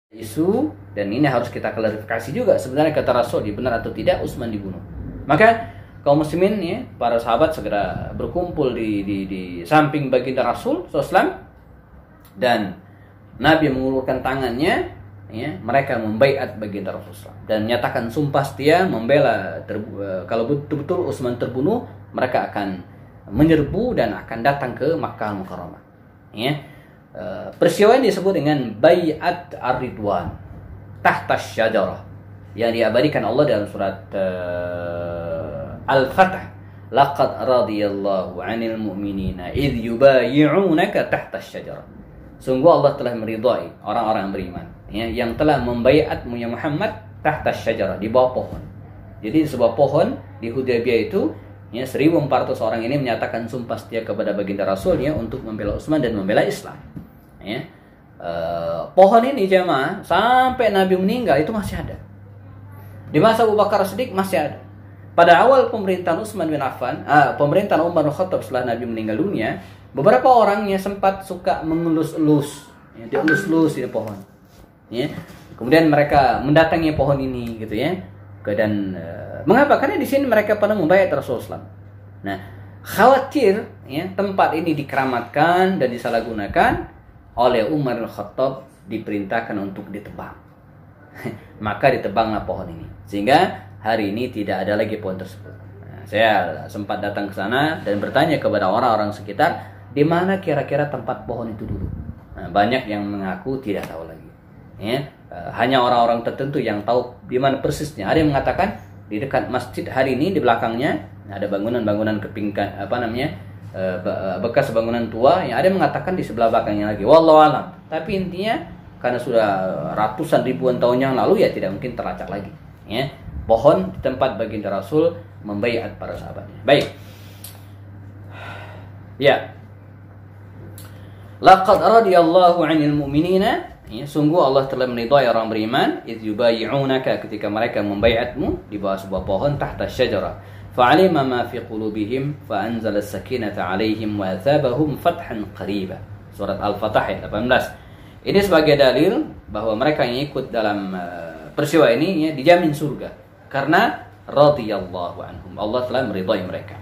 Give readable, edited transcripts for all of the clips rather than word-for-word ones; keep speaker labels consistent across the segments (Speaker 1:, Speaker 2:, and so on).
Speaker 1: isu, dan ini harus kita klarifikasi juga sebenarnya kata Rasul, benar atau tidak Utsman dibunuh. Maka kaum muslimin ya, para sahabat segera berkumpul di samping baginda Rasul SAW, dan Nabi mengulurkan tangannya ya, mereka membaiat baginda Rasul SAW dan menyatakan sumpah setia membela kalau betul-betul Utsman terbunuh, mereka akan menyerbu dan akan datang ke Makkah Mukarramah ya. Peristiwa ini disebut dengan Bai'at Ar-Ridwan tahta syajarah yang diabadikan Allah dalam surat Al-Fatah. Laqad radiyallahu 'anil mu'minina idh yubayi'unaka tahta syajarah. Sungguh Allah telah meridai orang-orang yang beriman ya, yang telah membaiatmu ya Muhammad tahta syajarah, di bawah pohon. Jadi sebuah pohon di Hudaybiyah itu ya, 1.400 orang ini menyatakan sumpah setia kepada baginda Rasul ya, untuk membela Utsman dan membela Islam. Ya. Pohon ini jemaah sampai Nabi meninggal itu masih ada. Di masa Abu Bakar Siddiq masih ada. Pada awal pemerintahan Utsman bin Affan, pemerintahan Umar bin Khattab setelah Nabi meninggal dunia, beberapa orangnya sempat suka mengelus-elus, ya, dielus-elus di pohon. Ya. Kemudian mereka mendatangi pohon ini gitu ya. Dan mengapa? Karena di sini mereka pernah membaiat Rasulullah. Nah, khawatir ya, tempat ini dikeramatkan dan disalahgunakan oleh Umar bin Khattab, diperintahkan untuk ditebang. Maka ditebanglah pohon ini, sehingga hari ini tidak ada lagi pohon tersebut. Nah, saya sempat datang ke sana dan bertanya kepada orang-orang sekitar, di mana kira-kira tempat pohon itu dulu. Nah, banyak yang mengaku tidak tahu lagi. Ya, hanya orang-orang tertentu yang tahu di mana persisnya. Ada yang mengatakan di dekat masjid hari ini, di belakangnya ada bangunan-bangunan kepingkan bekas bangunan tua, yang ada yang mengatakan di sebelah belakangnya lagi. Wallahu alam. Tapi intinya karena sudah ratusan ribuan tahun yang lalu ya tidak mungkin terlacak lagi. Ya, pohon di tempat baginda Rasul membaiat para sahabatnya. Baik. Ya. Laqad radiyallahu 'anil mu'minina. Ya, sungguh Allah telah meridai orang beriman, idz yubayyi'unaka, ketika mereka membaiatmu di bawah sebuah pohon tahta syajarah. Fa'alima ma fi qulubihim fa'anzala as-sakinata 'alaihim wa athabahum fathan qariba. Surat Al-Fatah ayat 18. Ini sebagai dalil bahwa mereka yang ikut dalam peristiwa ini ya, dijamin surga karena radhiyallahu anhum. Allah telah meridai mereka.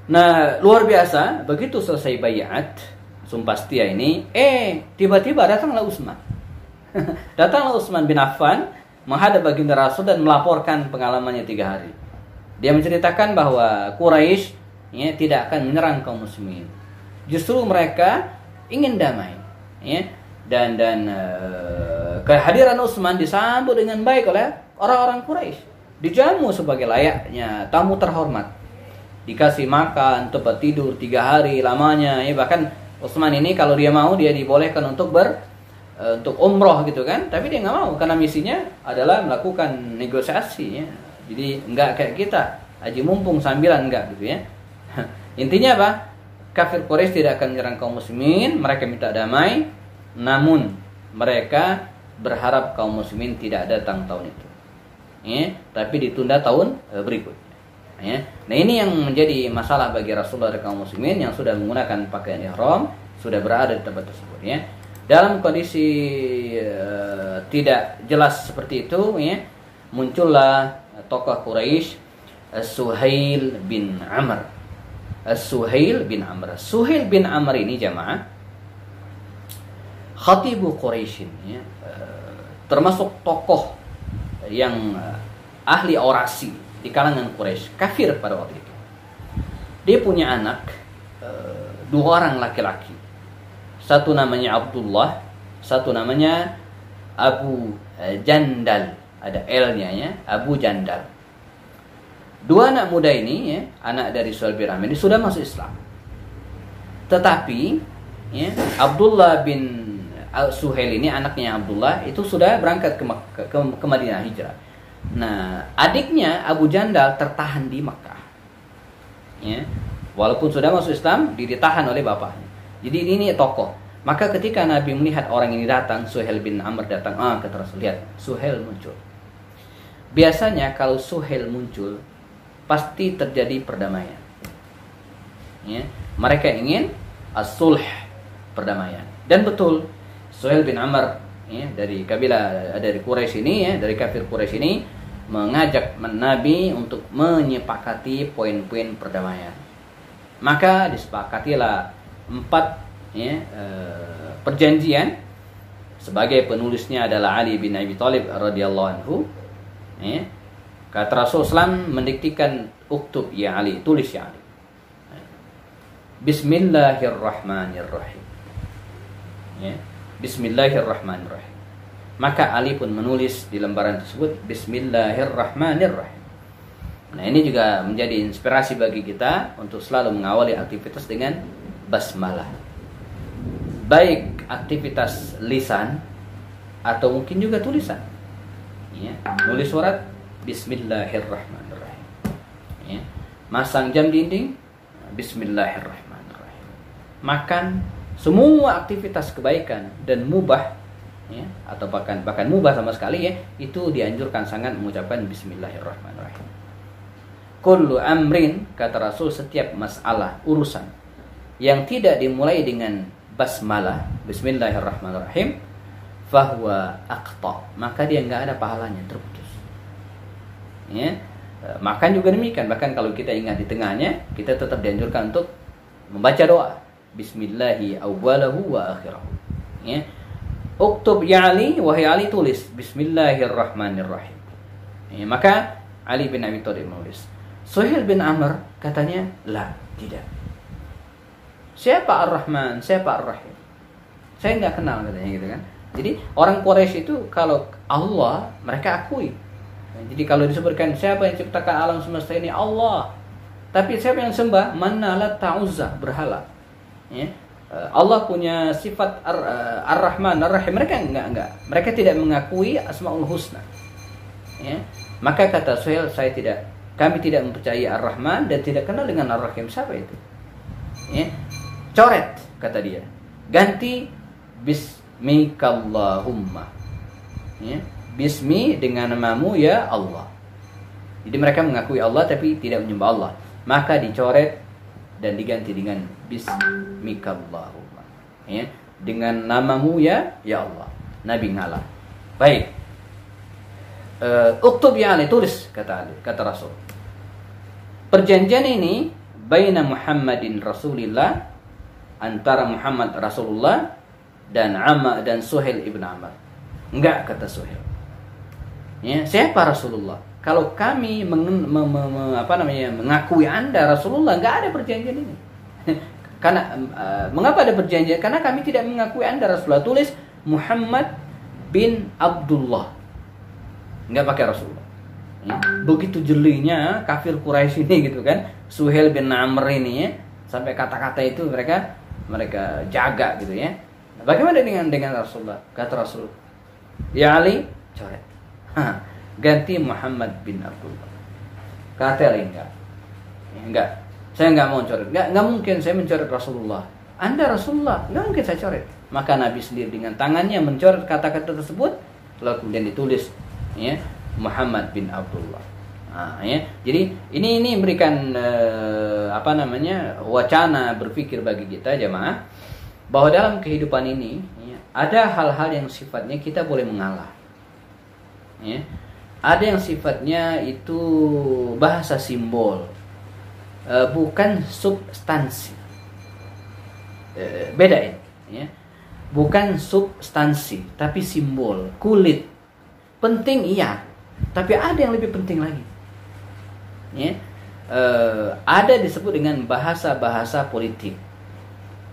Speaker 1: Nah, luar biasa, begitu selesai baiat sumpah setia ini, tiba-tiba datanglah Utsman. Datanglah Utsman bin Affan menghadap baginda Rasul dan melaporkan pengalamannya 3 hari. Dia menceritakan bahwa Quraisy ya, tidak akan menyerang kaum muslimin. Justru mereka ingin damai. Ya. Dan kehadiran Utsman disambut dengan baik oleh orang-orang Quraisy. Dijamu sebagai layaknya tamu terhormat. Dikasih makan, tempat tidur 3 hari lamanya. Ya. Bahkan Utsman ini kalau dia mau, dia dibolehkan untuk untuk umroh gitu kan. Tapi dia nggak mau karena misinya adalah melakukan negosiasi. Ya. Jadi enggak kayak kita, haji mumpung sambilan enggak gitu ya. Intinya apa? Kafir Quraisy tidak akan menyerang kaum muslimin, mereka minta damai, namun mereka berharap kaum muslimin tidak datang tahun itu. Ya, tapi ditunda tahun berikutnya. Ya. Nah, ini yang menjadi masalah bagi Rasulullah dan kaum muslimin yang sudah menggunakan pakaian ihram, sudah berada di tempat tersebut ya. Dalam kondisi tidak jelas seperti itu ya, muncullah tokoh Quraisy Suhail bin Amr. Suhail bin Amr. Suhail bin Amr ini jamaah khatibu Quraisy ya, termasuk tokoh yang ahli orasi di kalangan Quraisy, kafir pada waktu itu. Dia punya anak 2 orang laki-laki. Satu namanya Abdullah, satu namanya Abu Jandal. Ada L-nya ya, Abu Jandal. 2 anak muda ini ya, anak dari Suhail bin Amr ini sudah masuk Islam. Tetapi ya, Abdullah bin Suhail ini, anaknya Abdullah itu sudah berangkat ke Madinah hijrah. Nah, adiknya Abu Jandal tertahan di Makkah. Ya. Walaupun sudah masuk Islam, ditahan oleh bapaknya. Jadi ini tokoh. Maka ketika Nabi melihat orang ini datang, Suhail bin Amr datang, kata Rasul, lihat, Suhail muncul. Biasanya kalau Suhail muncul, pasti terjadi perdamaian. Ya, mereka ingin as-sulh, perdamaian. Dan betul, Suhail bin Amr ya, dari kabilah dari Quraisy ini ya, dari kafir Quraisy ini mengajak Nabi untuk menyepakati poin-poin perdamaian. Maka disepakatilah 4 ya, perjanjian. Sebagai penulisnya adalah Ali bin Abi Thalib radhiyallahu anhu. Ya. Kata Rasulullah SAW mendiktikan, uktub ya Ali, tulis ya Ali. Bismillahirrahmanirrahim. Ya. Bismillahirrahmanirrahim. Maka Ali pun menulis di lembaran tersebut Bismillahirrahmanirrahim. Nah, ini juga menjadi inspirasi bagi kita untuk selalu mengawali aktivitas dengan basmalah. Baik aktivitas lisan atau mungkin juga tulisan. Ya, nulis surat Bismillahirrahmanirrahim. Ya, masang jam dinding Bismillahirrahmanirrahim. Makan, semua aktivitas kebaikan dan mubah, ya, atau bahkan mubah sama sekali ya, itu dianjurkan sangat mengucapkan Bismillahirrahmanirrahim. Kullu amrin, kata Rasul, setiap masalah urusan yang tidak dimulai dengan basmalah, Bismillahirrahmanirrahim, fahuwa aqta, maka dia nggak ada pahalanya, terputus. Ya, makan juga demikian. Bahkan kalau kita ingat di tengahnya, kita tetap dianjurkan untuk membaca doa Bismillahi awwalahu wa akhirahu. Ya, uktub ya Ali, wahai Ali, tulis Bismillahirrahmanirrahim. Ya, maka Ali bin Abi Thalib menulis. Suhail bin Amr katanya, la, tidak. Siapa Ar-Rahman, siapa Ar-Rahim? Saya nggak kenal, katanya gitu kan. Jadi orang Quraisy itu kalau Allah mereka akui. Jadi kalau disebutkan siapa yang ciptakan alam semesta ini, Allah. Tapi siapa yang sembah? Manala ta'uzza, berhala. Ya. Allah punya sifat Ar-Rahman, Ar-Rahim. Mereka enggak. Mereka tidak mengakui Asmaul Husna. Ya. Maka kata Suhail, kami tidak mempercayai Ar-Rahman dan tidak kenal dengan Ar-Rahim. Siapa itu? Ya. Coret, kata dia. Ganti Bismikallahumma. Ya. Bismi, dengan namamu ya Allah. Jadi mereka mengakui Allah tapi tidak menyembah Allah. Maka dicoret dan diganti dengan Bismikallahumma. Ya. Dengan namamu ya Allah. Nabi ngalah. Baik. Uktub ya Ali, tulis, kata Rasul. Perjanjian ini baina Muhammadin Rasulillah, antara Muhammad Rasulullah dan Suhail ibn Amr. Enggak, kata Suhail. Ya, siapa Rasulullah? Kalau kami mengakui Anda Rasulullah, enggak ada perjanjian ini. Karena mengapa ada perjanjian? Karena kami tidak mengakui Anda Rasulullah. Tulis Muhammad bin Abdullah. Enggak pakai Rasulullah. Ya, begitu jelinya kafir Quraisy ini gitu kan. Suhail bin Amr ini ya, sampai kata-kata itu mereka jaga gitu ya. Bagaimana dengan Rasulullah? Kata Rasul, ya Ali, coret. Ganti Muhammad bin Abdullah. Kata Ali, enggak. Saya enggak mau coret. Enggak mungkin saya mencoret Rasulullah. Anda Rasulullah, enggak mungkin saya coret. Maka Nabi sendiri dengan tangannya mencoret kata-kata tersebut, lalu kemudian ditulis ya, Muhammad bin Abdullah. Nah, ya. Jadi ini memberikan wacana berpikir bagi kita jemaah, bahwa dalam kehidupan ini ya, ada hal-hal yang sifatnya kita boleh mengalah. Ya. Ada yang sifatnya itu bahasa simbol, bukan substansi. Beda ya. Bukan substansi, tapi simbol, kulit. Penting iya, tapi ada yang lebih penting lagi. Ya. Ada disebut dengan bahasa-bahasa politik.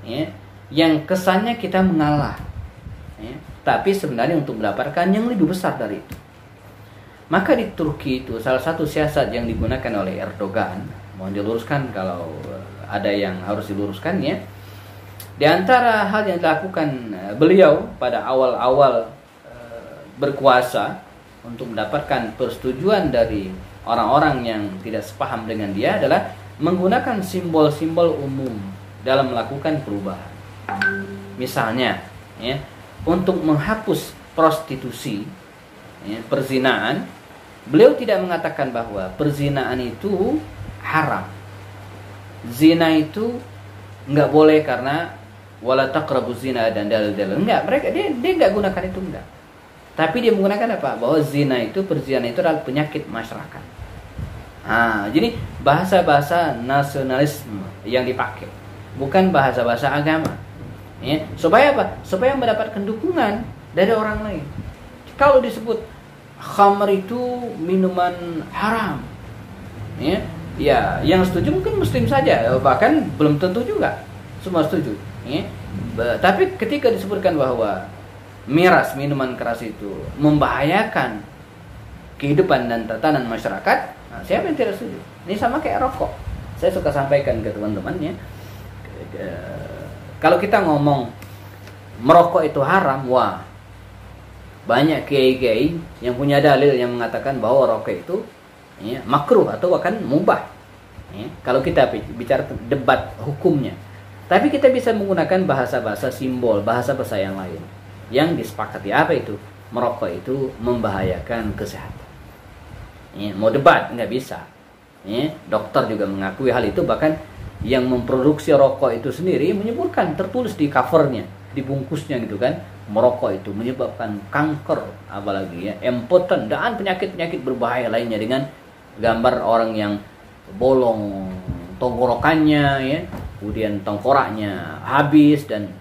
Speaker 1: Ya. Yang kesannya kita mengalah. Ya. Tapi sebenarnya untuk mendapatkan yang lebih besar dari itu. Maka di Turki itu salah satu siasat yang digunakan oleh Erdogan, mohon diluruskan kalau ada yang harus diluruskan ya. Di antara hal yang dilakukan beliau pada awal-awal berkuasa untuk mendapatkan persetujuan dari orang-orang yang tidak sepaham dengan dia adalah menggunakan simbol-simbol umum dalam melakukan perubahan. Misalnya, ya, untuk menghapus prostitusi, ya, perzinaan, beliau tidak mengatakan bahwa perzinaan itu haram. Zina itu nggak boleh karena wala taqrabuz zina dan dalil-dalil. Enggak, dia enggak gunakan itu, enggak. Tapi dia menggunakan apa? Bahwa zina itu, perzinahan itu adalah penyakit masyarakat. Jadi bahasa-bahasa nasionalisme yang dipakai, bukan bahasa-bahasa agama. Ya, supaya apa? Supaya mendapatkan dukungan dari orang lain. Kalau disebut khamr itu minuman haram, ya, yang setuju mungkin muslim saja, bahkan belum tentu juga semua setuju. Tapi ketika disebutkan bahwa miras, minuman keras itu membahayakan kehidupan dan tatanan masyarakat, siapa yang tidak setuju? Ini sama kayak rokok. Saya suka sampaikan ke teman-teman ya. Kalau kita ngomong merokok itu haram, wah, banyak kiai-kiai yang punya dalil yang mengatakan bahwa rokok itu makruh atau bahkan mubah. Kalau kita bicara debat hukumnya. Tapi kita bisa menggunakan bahasa-bahasa simbol, bahasa-bahasa yang lain yang disepakati. Apa itu? Merokok itu membahayakan kesehatan. Mau debat nggak bisa. Dokter juga mengakui hal itu, bahkan yang memproduksi rokok itu sendiri menyebutkan, tertulis di covernya, di bungkusnya gitu kan, merokok itu menyebabkan kanker, apalagi impoten dan penyakit-penyakit berbahaya lainnya, dengan gambar orang yang bolong tenggorokannya, kemudian tengkoraknya habis, dan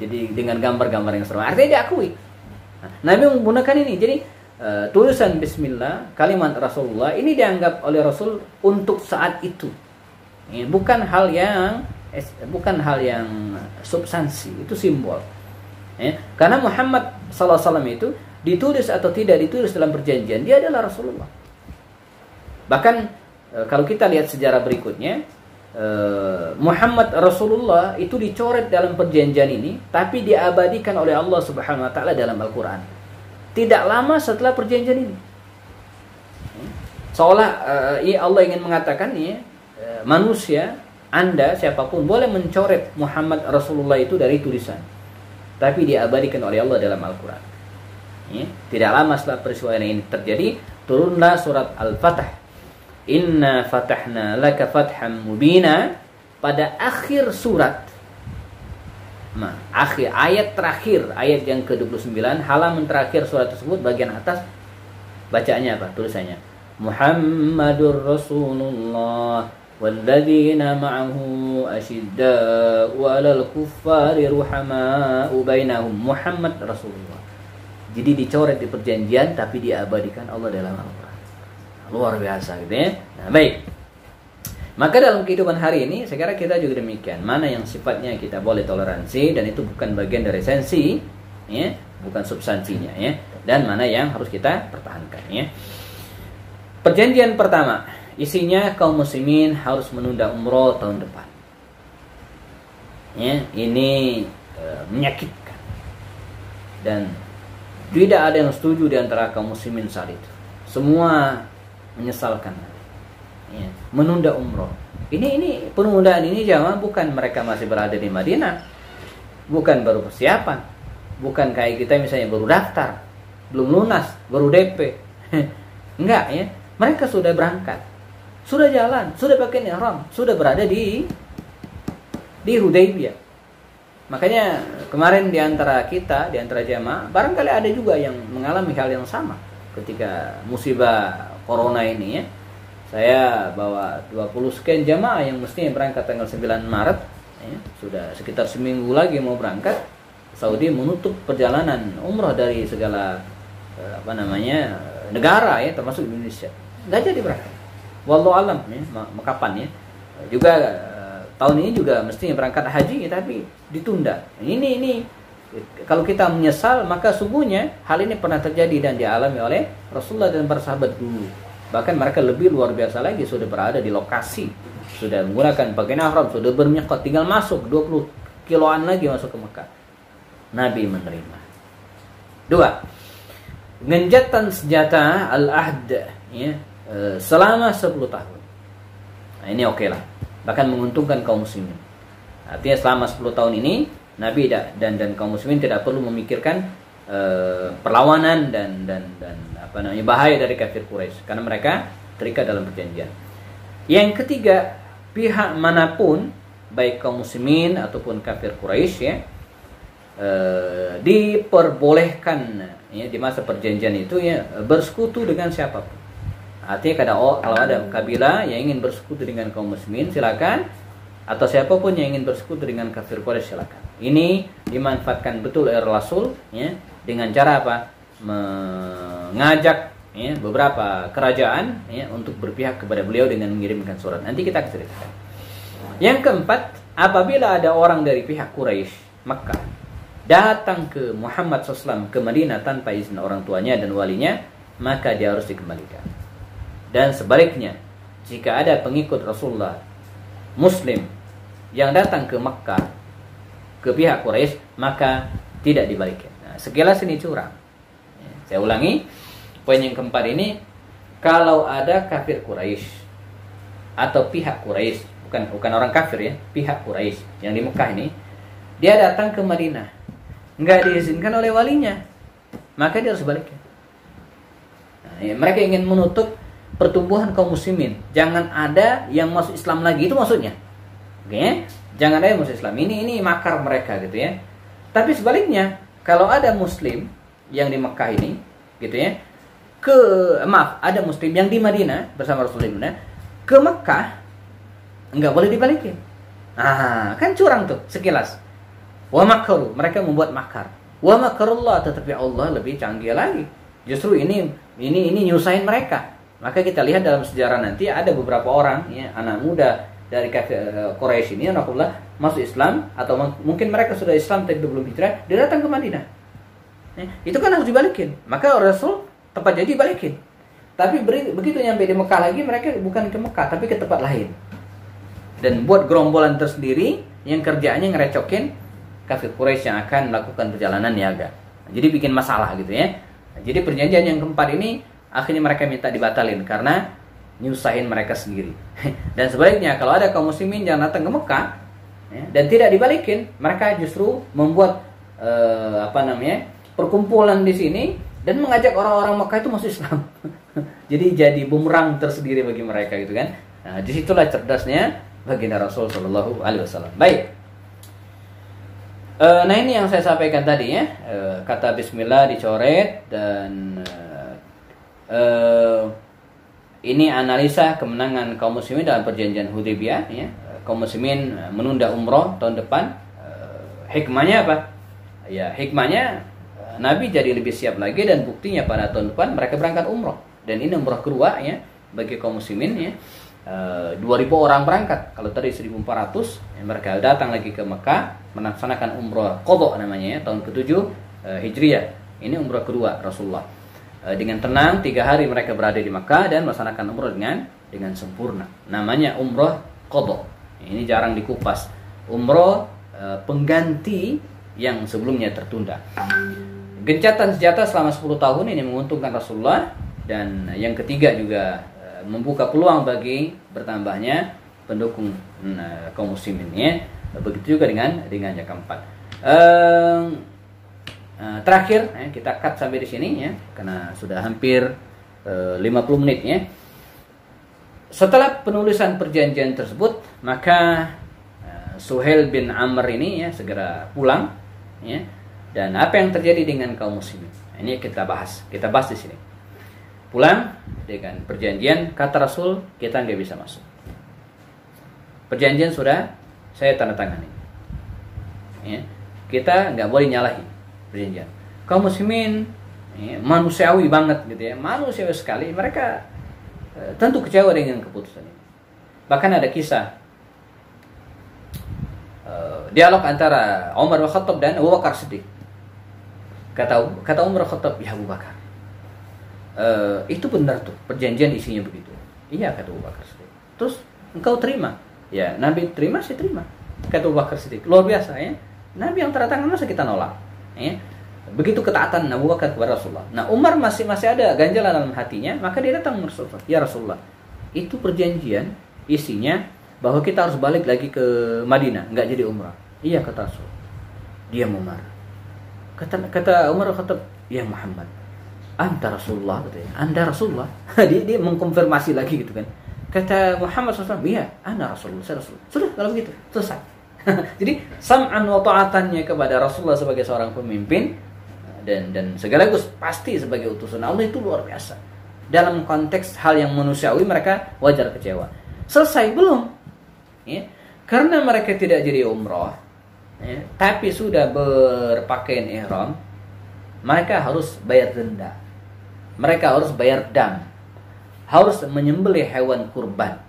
Speaker 1: jadi dengan gambar-gambar yang serem. Artinya diakui. Nabi menggunakan ini. Jadi tulisan Bismillah, kalimat Rasulullah ini dianggap oleh Rasul untuk saat itu. Bukan hal yang substansi, itu simbol. Karena Muhammad SAW itu ditulis atau tidak ditulis dalam perjanjian, dia adalah Rasulullah. Bahkan kalau kita lihat sejarah berikutnya, Muhammad Rasulullah itu dicoret dalam perjanjian ini, tapi diabadikan oleh Allah Subhanahu Wa Taala dalam Al-Quran. Tidak lama setelah perjanjian ini, seolah Allah ingin mengatakan manusia, Anda siapapun boleh mencoret Muhammad Rasulullah itu dari tulisan, tapi diabadikan oleh Allah dalam Al-Quran. Tidak lama setelah peristiwa ini terjadi, turunlah surat Al-Fatah. Inna fatahna laka fatham mubina. Pada akhir surat, akhir ayat terakhir, ayat yang ke-29, halaman terakhir surat tersebut, bagian atas bacaannya apa? Tulisannya Muhammadur Rasulullah walladzina ma'ahu asyidda'u 'alal kuffari ruhama'u bainahum. Muhammad Rasulullah. Jadi dicoret di perjanjian, tapi diabadikan Allah dalam Al-Quran. Luar biasa gitu ya. Baik. Maka dalam kehidupan hari ini, saya kira kita juga demikian. Mana yang sifatnya kita boleh toleransi dan itu bukan bagian dari esensi, bukan substansinya, dan mana yang harus kita pertahankan, Perjanjian pertama, isinya kaum muslimin harus menunda umroh tahun depan. Ini menyakitkan dan tidak ada yang setuju di antara kaum muslimin saat itu. Semua menyesalkan, menunda umroh. Ini penundaan ini jangan, bukan mereka masih berada di Madinah, bukan baru persiapan, bukan kayak kita misalnya baru daftar, belum lunas, baru DP. Enggak, mereka sudah berangkat, sudah jalan, sudah pakai ihram, sudah berada di Hudaybiyah. Makanya kemarin di antara kita, di antara jamaah, barangkali ada juga yang mengalami hal yang sama ketika musibah corona ini, Saya bawa 20 sekian jamaah yang mestinya berangkat tanggal 9 Maret, sudah sekitar seminggu lagi mau berangkat. Saudi menutup perjalanan umrah dari segala negara, termasuk Indonesia. Nggak jadi berangkat. Wallahu alam, kapan. Juga tahun ini juga mestinya berangkat haji, tapi ditunda. Ini kalau kita menyesal, maka sungguhnya hal ini pernah terjadi dan dialami oleh Rasulullah dan para sahabat dulu. Bahkan mereka lebih luar biasa lagi, sudah berada di lokasi, sudah menggunakan pakaian ihram, sudah bermiqat, tinggal masuk 20 kiloan lagi masuk ke Mekah. Nabi menerima. 2. Genjatan senjata al-ahd, selama 10 tahun. Nah, ini oke lah. Bahkan menguntungkan kaum muslimin. Artinya selama 10 tahun ini Nabi dan kaum muslimin tidak perlu memikirkan perlawanan dan bahaya dari kafir Quraisy, karena mereka terikat dalam perjanjian. Yang ketiga, pihak manapun baik kaum muslimin ataupun kafir Quraisy ya, diperbolehkan ya di masa perjanjian itu ya bersekutu dengan siapapun. Artinya kalau ada kabilah yang ingin bersekutu dengan kaum muslimin silakan, atau siapapun yang ingin bersekutu dengan kafir Quraisy silakan. Ini dimanfaatkan betul oleh Rasul ya, dengan cara apa? Mengajak ya, beberapa kerajaan ya, untuk berpihak kepada beliau dengan mengirimkan surat. Nanti kita ceritakan. Yang keempat, apabila ada orang dari pihak Quraisy Makkah datang ke Muhammad SAW ke Madinah tanpa izin orang tuanya dan walinya, maka dia harus dikembalikan. Dan sebaliknya, jika ada pengikut Rasulullah Muslim yang datang ke Makkah ke pihak Quraisy, maka tidak dibalikin. Nah, sekilas ini curang. Saya ulangi, poin yang keempat ini, kalau ada kafir Quraisy atau pihak Quraisy, bukan orang kafir ya, pihak Quraisy yang di Mekah ini, dia datang ke Madinah, nggak diizinkan oleh walinya, maka dia harus balikin. Nah, ya, mereka ingin menutup pertumbuhan kaum muslimin, jangan ada yang masuk Islam lagi, itu maksudnya. Oke, jangan ada yang masuk Islam. Ini makar mereka gitu ya. Tapi sebaliknya, kalau ada muslim yang di Mekah ini gitu ya, ada muslim yang di Madinah bersama Rasulullah ke Mekah, enggak boleh dibalikin. Nah, kan curang tuh sekilas. Wa makaru, mereka membuat makar. Wa makarullah, tetapi Allah lebih canggih lagi. Justru ini nyusahin mereka. Maka kita lihat dalam sejarah nanti ada beberapa orang ya, anak muda dari Quraisy ini Rasulullah masuk Islam, atau mungkin mereka sudah Islam tapi belum hijrah, dia datang ke Madinah. Itu kan harus dibalikin. Maka Rasul tepat jadi balikin. Tapi begitu nyampe di Mekah lagi, mereka bukan ke Mekah tapi ke tempat lain. Dan buat gerombolan tersendiri yang kerjaannya ngerecokin kafir Quraisy yang akan melakukan perjalanan niaga. Jadi bikin masalah gitu ya. Jadi perjanjian yang keempat ini akhirnya mereka minta dibatalin karena nyusahin mereka sendiri. Dan sebaliknya, kalau ada kaum muslimin yang datang ke Mekah ya, dan tidak dibalikin, mereka justru membuat perkumpulan di sini dan mengajak orang-orang Mekah itu masuk Islam. jadi bumerang tersendiri bagi mereka gitu kan. Nah, disitulah cerdasnya baginda Rasul Shallallahu Alaihi Wasallam. Baik. Nah, ini yang saya sampaikan tadi ya. Kata Bismillah dicoret dan ini analisa kemenangan kaum muslimin dalam perjanjian Hudaybiyah ya. Kaum muslimin menunda umroh tahun depan. Hikmahnya apa? Ya, hikmahnya Nabi jadi lebih siap lagi, dan buktinya pada tahun depan mereka berangkat umroh. Dan ini umroh kedua ya bagi kaum muslimin ya. 2.000 orang berangkat. Kalau tadi 1.400 ya, mereka datang lagi ke Mekah melaksanakan umroh qadha namanya ya, tahun ke-7 Hijriah. Ini umroh kedua Rasulullah. Dengan tenang 3 hari mereka berada di Makkah dan melaksanakan umroh dengan sempurna. Namanya umroh qadha. Ini jarang dikupas. Umroh pengganti yang sebelumnya tertunda. Gencatan senjata selama 10 tahun ini menguntungkan Rasulullah, dan yang ketiga juga membuka peluang bagi bertambahnya pendukung kaum muslimin ya. Begitu juga dengan yang keempat. Terakhir kita cut sampai di sini ya, karena sudah hampir 50 menit ya. Setelah penulisan perjanjian tersebut, maka Suhail bin Amr ini ya segera pulang ya. Dan apa yang terjadi dengan kaum muslimin? Ini kita bahas di sini. Pulang dengan perjanjian, kata Rasul, kita nggak bisa masuk. Perjanjian sudah saya tanda tangani ya. Kita nggak boleh nyalahi perjanjian. Kaum muslimin ya, manusiawi banget gitu ya, manusiawi sekali. Mereka tentu kecewa dengan keputusan ini. Bahkan ada kisah dialog antara Umar bin Khattab dan Abu Bakar Siddiq. Kata Umar bin Khattab, ya Abu Bakar, itu benar tuh perjanjian isinya begitu. Iya, kata Abu Bakar Siddiq. Terus engkau terima? Ya, Nabi terima, saya terima. Kata Abu Bakar Siddiq, luar biasa ya. Nabi yang tanda tangan, masa kita nolak? Ya. Begitu ketaatan Abu Bakar kepada Rasulullah. Nah, Umar masih ada ganjalan dalam hatinya, maka dia datang ke Rasulullah. Ya Rasulullah, itu perjanjian isinya bahwa kita harus balik lagi ke Madinah, nggak jadi umrah. Iya, kata Rasul. Dia Umar. Kata Umar kata, ya Muhammad, anta Rasulullah, katanya. Anda Rasulullah. dia mengkonfirmasi lagi gitu kan. Kata Muhammad SAW, iya, ana Rasulullah, saya Rasulullah. Sudah, kalau begitu, selesai. Jadi sam'an wa ta'atannya kepada Rasulullah sebagai seorang pemimpin dan segalagus pasti sebagai utusan Allah itu luar biasa. Dalam konteks hal yang manusiawi mereka wajar kecewa. Selesai belum? Ya. Karena mereka tidak jadi umroh, ya, tapi sudah berpakaian ihram, mereka harus bayar denda. Mereka harus bayar dam. Harus menyembelih hewan kurban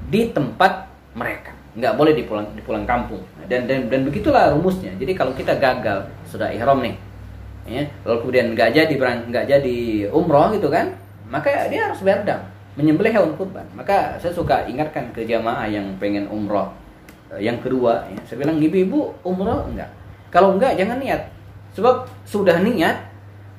Speaker 1: di tempat mereka. Nggak boleh di pulang kampung. Dan begitulah rumusnya. Jadi kalau kita gagal sudah ihram nih, ya, lalu kemudian nggak jadi umroh gitu kan, maka dia harus bayar dam, menyembelih hewan kurban. Maka saya suka ingatkan ke jamaah yang pengen umroh yang kedua, ya, saya bilang ibu-ibu umroh enggak. Kalau enggak jangan niat. Sebab sudah niat,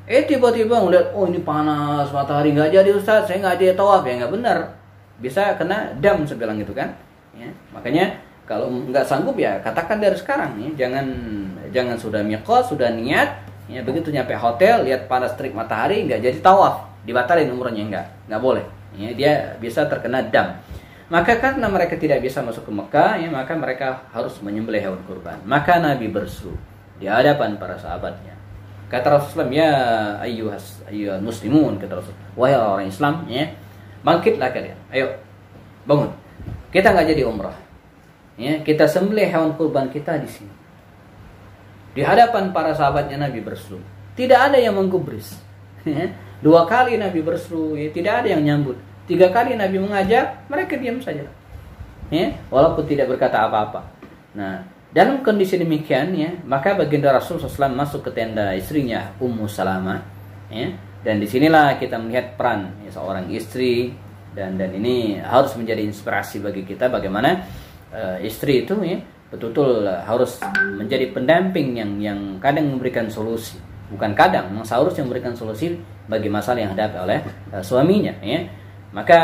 Speaker 1: tiba-tiba ngeliat, oh ini panas matahari, nggak jadi Ustaz, saya nggak jadi tawaf, ya nggak benar. Bisa kena dam, saya bilang gitu kan. Ya, makanya kalau nggak sanggup ya katakan dari sekarang, ya. Jangan sudah miqat, sudah niat, ya, begitu nyampe hotel lihat panas terik matahari nggak jadi tawaf, dibatalin umrohnya, nggak boleh. Ya, dia bisa terkena dam. Maka karena mereka tidak bisa masuk ke Mekah, ya, maka mereka harus menyembelih hewan kurban. Maka Nabi berseru di hadapan para sahabatnya. Kata Rasulullah, ya ayyuhal muslimun, kata Rasul, wahai orang Islam, ya, bangkitlah kalian, ayo bangun. Kita nggak jadi umrah, ya, kita sembelih hewan kurban kita di sini. Di hadapan para sahabatnya Nabi berseru. Tidak ada yang menggubris. 2 kali Nabi berseru, ya, tidak ada yang nyambut. 3 kali Nabi mengajak, mereka diam saja, ya, walaupun tidak berkata apa-apa. Nah, dalam kondisi demikian, ya, maka baginda Rasulullah SAW masuk ke tenda istrinya Ummu Salamah, ya, dan disinilah kita melihat peran, ya, seorang istri, dan ini harus menjadi inspirasi bagi kita bagaimana istri itu, ya, betul-betul harus menjadi pendamping yang kadang memberikan solusi, bukan kadang, memang seharusnya memberikan solusi bagi masalah yang dihadapi oleh suaminya, ya. Maka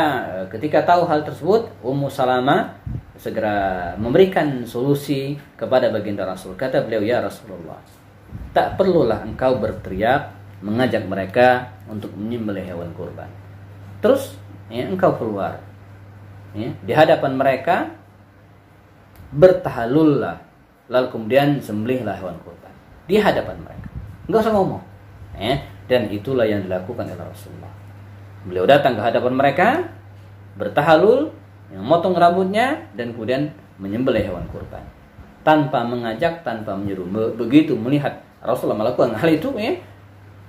Speaker 1: ketika tahu hal tersebut, Ummu Salamah segera memberikan solusi kepada baginda Rasul. Kata beliau, ya Rasulullah, tak perlulah engkau berteriak mengajak mereka untuk menyembelih hewan kurban. Terus, ya, engkau keluar, ya, di hadapan mereka, bertahalullah, lalu kemudian sembelihlah hewan kurban di hadapan mereka. Enggak usah ngomong, ya. Dan itulah yang dilakukan oleh Rasulullah. Beliau datang ke hadapan mereka, bertahalul, yang motong rambutnya, dan kemudian menyembelih hewan kurban tanpa mengajak, tanpa menyuruh. Begitu melihat Rasulullah melakukan hal itu, ya,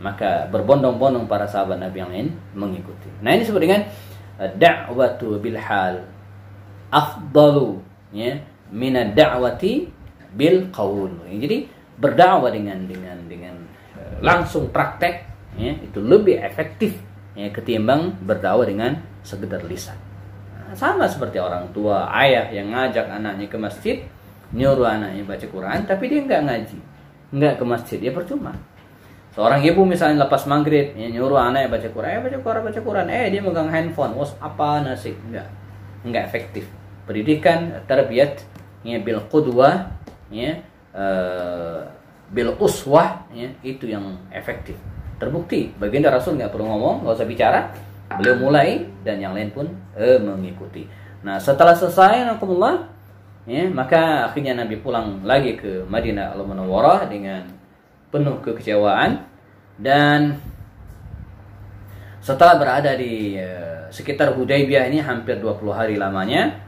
Speaker 1: maka berbondong-bondong para sahabat Nabi yang lain mengikuti. Nah, ini disebut dengan da'watu bil hal afdalu, ya, min ad-da'wati bil qaul. Jadi berdakwah dengan langsung praktek, ya, itu lebih efektif, ya, ketimbang berdakwah dengan sekedar lisan. Nah, sama seperti orang tua, ayah yang ngajak anaknya ke masjid, nyuruh anaknya baca Quran, tapi dia nggak ngaji, nggak ke masjid, ya percuma. Seorang ibu misalnya lepas maghrib, ya, nyuruh anaknya baca Quran, dia megang handphone, apa nasib, nggak efektif. Pendidikan, tarbiyat, ya, bil qudwah, ya, bil uswah, ya, itu yang efektif. Terbukti baginda Rasul nggak perlu ngomong, nggak usah bicara, beliau mulai dan yang lain pun mengikuti. Nah, setelah selesai, nakumullah, ya, maka akhirnya Nabi pulang lagi ke Madinah Al-Munawwarah dengan penuh kekecewaan, dan setelah berada di sekitar Hudaybiyah ini hampir 20 hari lamanya,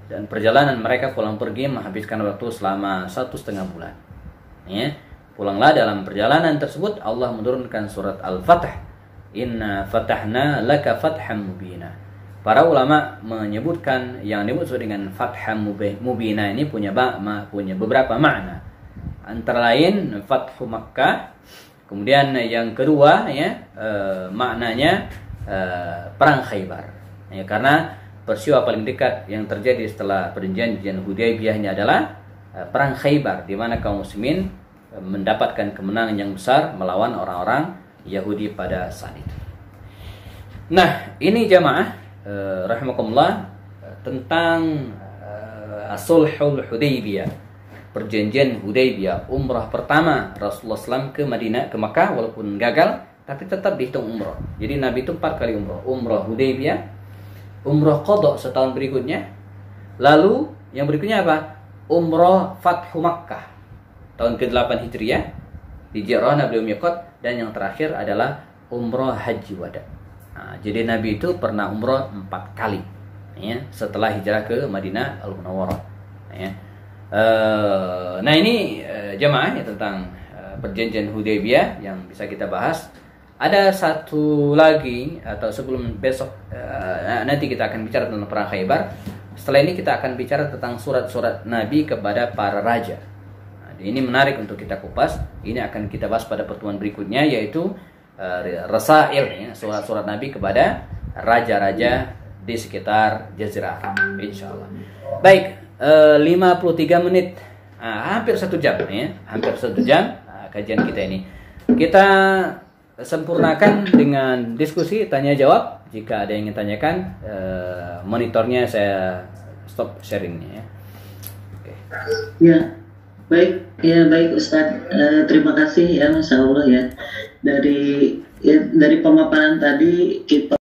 Speaker 1: dan perjalanan mereka pulang pergi menghabiskan waktu selama 1,5 bulan, ya. Pulanglah dalam perjalanan tersebut Allah menurunkan surat Al-Fath. Inna fatahna laka fatham mubina. Para ulama menyebutkan yang disebut dengan fatham mubina ini punya beberapa makna. Antara lain Fathu Makkah. Kemudian yang kedua, ya, maknanya perang Khaybar. Ya, karena peristiwa paling dekat yang terjadi setelah perjanjian Hudaybiyah ini adalah perang Khaybar, di mana kaum muslimin mendapatkan kemenangan yang besar melawan orang-orang Yahudi pada saat itu. Nah, ini jamaah rahimakumullah tentang Sulhul Hudaybiyah, perjanjian Hudaybiyah, umrah pertama Rasulullah SAW ke Madinah, ke Makkah, walaupun gagal tapi tetap dihitung umrah. Jadi Nabi itu 4 kali umrah. Umrah Hudaybiyah, umroh qadha setahun berikutnya. Lalu yang berikutnya apa? Umroh Fathu Makkah tahun ke-8 Hijriah di Ji'rana beliau miqat, dan yang terakhir adalah umroh haji wada. Nah, jadi Nabi itu pernah umroh 4 kali ya, setelah hijrah ke Madinah Al-Munawwarah ya. Nah ini jemaah ya, tentang perjanjian Hudaybiyah yang bisa kita bahas. Ada satu lagi, atau sebelum besok nanti kita akan bicara tentang perang Khaybar. Setelah ini kita akan bicara tentang surat-surat Nabi kepada para raja. Nah, ini menarik untuk kita kupas. Ini akan kita bahas pada pertemuan berikutnya, yaitu Rasail ya, surat-surat Nabi kepada raja-raja di sekitar Jazirah Arab, insyaallah. Baik, 53 menit, hampir 1 jam ya, hampir 1 jam kajian kita ini. Kita sempurnakan dengan diskusi tanya jawab. Jika ada yang ingin tanyakan, monitornya saya stop sharingnya ya. Oke.
Speaker 2: Ya, baik Ustadz. Terima kasih ya, Masya Allah ya. Dari pemaparan tadi kita